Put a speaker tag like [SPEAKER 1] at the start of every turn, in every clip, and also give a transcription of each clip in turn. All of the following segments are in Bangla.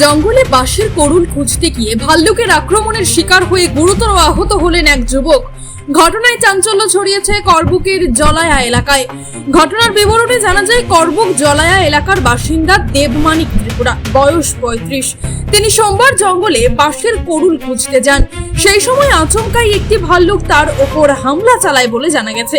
[SPEAKER 1] জঙ্গলে বাঁশের করুল খুঁজতে গিয়ে ভাল্লুকের আক্রমণের শিকার হয়ে গুরুতর আহত হলেন এক যুবক। ঘটনায় চাঞ্চল্য ছড়িয়েছে করবুকের জলায়া এলাকায়। ঘটনার বিবরণে জানা যায়, করবুক জলায়া এলাকার বাসিন্দা দেবমানিক ত্রিপুরা, বয়স 35। তিনি সোমবার জঙ্গলে বাঁশের করুল খুঁজতে যান। সেই সময় আচমকাই একটি ভাল্লুক তার ওপর হামলা চালায় বলে জানা গেছে।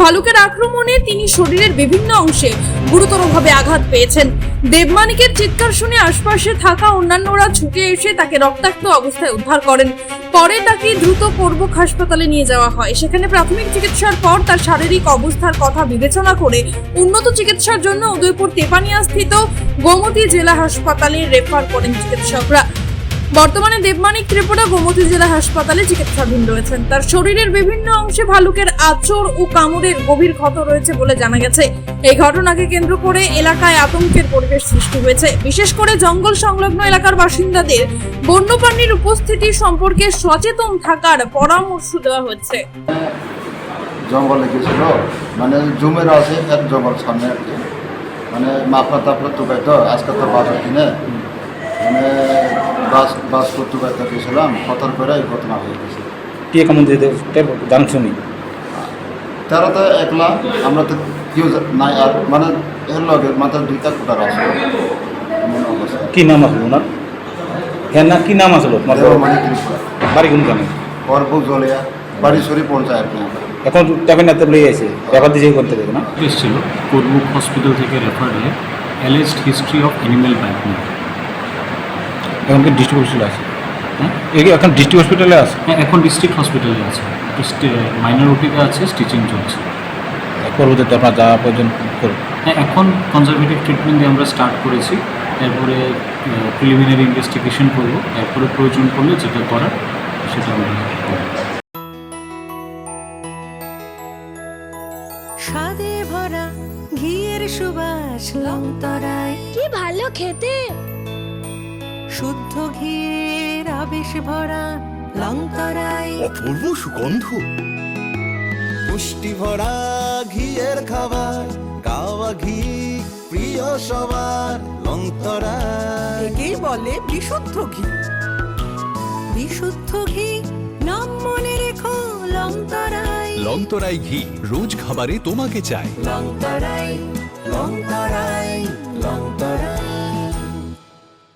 [SPEAKER 1] ভালুকের আক্রমণে তিনি শরীরের বিভিন্ন অংশে গুরুতরভাবে আঘাত পেয়েছেন। দেবমানিকের চিৎকার শুনে আশপাশে থাকা অন্যান্যরা ছুটে এসে তাকে রক্তাক্ত অবস্থায় উদ্ধার করেন। পরে তাকে দ্রুত করবুক হাসপাতালে নিয়ে যাওয়া হয়। সেখানে প্রাথমিক চিকিৎসার পর তার শারীরিক অবস্থার কথা বিবেচনা করে উন্নত চিকিৎসার জন্য উদয়পুর তেপানিয়া স্থিত গোমতী জেলা হাসপাতালে রেফার করেন চিকিৎসকরা। বর্তমানে দেবমানিক ত্রিপুরা গোমতী জেলা হাসপাতালে চিকিৎসাধীন রয়েছেন। তার শরীরের বিভিন্ন অংশে ভালুকের আঁচড় ও কামড়ের গভীর ক্ষত রয়েছে বলে জানা গেছে। এই ঘটনাকে কেন্দ্র করে এলাকায় আতঙ্কের পরিবেশ সৃষ্টি হয়েছে। বিশেষ করে জঙ্গল সংলগ্ন এলাকার বাসিন্দাদের বন্যপ্রাণীর উপস্থিতি সম্পর্কে সচেতন থাকার পরামর্শ দেওয়া হচ্ছে।
[SPEAKER 2] জঙ্গলে গেছিল, মানে জুমের আছে এক জঙ্গল সামনে আর কি, মানে মাফলা তাফলা তুকাই তো আজকে তো বাজার কিনে মানে বাস তুকাইতে গেছিলাম, হঠাৎ করে এই ঘটনা হয়ে গেছে।
[SPEAKER 3] কে কেমন জানছো নি?
[SPEAKER 2] তারা তো একলা, আমরা তো কেউ নাই, আর মানে এর লগে মাত্র দুইটা কুটার আছে।
[SPEAKER 3] কি নাম আসলো ওনার? হ্যাঁ না, কি নাম আসলো?
[SPEAKER 2] মানে ত্রিপুরা,
[SPEAKER 3] বাড়ি কোন জানে?
[SPEAKER 2] করবুক জলিয়া, বাড়িছড়ি পঞ্চায়েত আর কি।
[SPEAKER 3] এখন ট্যাবেনাতে লই আছে, রেফার দিয়ে করতে দেবে না?
[SPEAKER 4] এসেছিল করবুক হসপিটাল থেকে রেফার হয়ে alleged history of animal biting.
[SPEAKER 3] এখন কি ডিস্ট্রিক্ট হসপিটালে আছে? হ্যাঁ, এখন ডিস্ট্রিক্ট হসপিটালে আছে?
[SPEAKER 4] হ্যাঁ, এখন ডিস্ট্রিক্ট হসপিটালে আছে, মাইনর ওটিতে আছে, স্টিচিং চলছে।
[SPEAKER 3] পরবর্তীতে আপনার যাওয়া পর্যন্ত করবে?
[SPEAKER 4] হ্যাঁ, এখন কনজারভেটিভ ট্রিটমেন্ট দিয়ে আমরা স্টার্ট করেছি। এরপরে প্রিলিমিনারি ইনভেস্টিগেশন করবো, এরপরে প্রয়োজন করলে যেটা করার সেটা আমরা করব।
[SPEAKER 5] স্বাদে ভরা ঘিয়ের সুবাস লংতরায়,
[SPEAKER 6] কি ভালো খেতে।
[SPEAKER 5] শুদ্ধ ঘিয়ের আবেশ ভরা লংতরায়,
[SPEAKER 7] অপূর্ব সুগন্ধ, পুষ্টি ভরা ঘিয়ের খাবার, গাওয়া ঘি প্রিয় সবার লংতরায়।
[SPEAKER 5] একেই বলে বিশুদ্ধ ঘি। বিশুদ্ধ ঘি নাম মনে রেখো লংতরায়।
[SPEAKER 7] লংতরাই ঘি রোজ খাবারে তোমাকে চাই।
[SPEAKER 5] লংতরায়, লংতরায়, লংতরায়।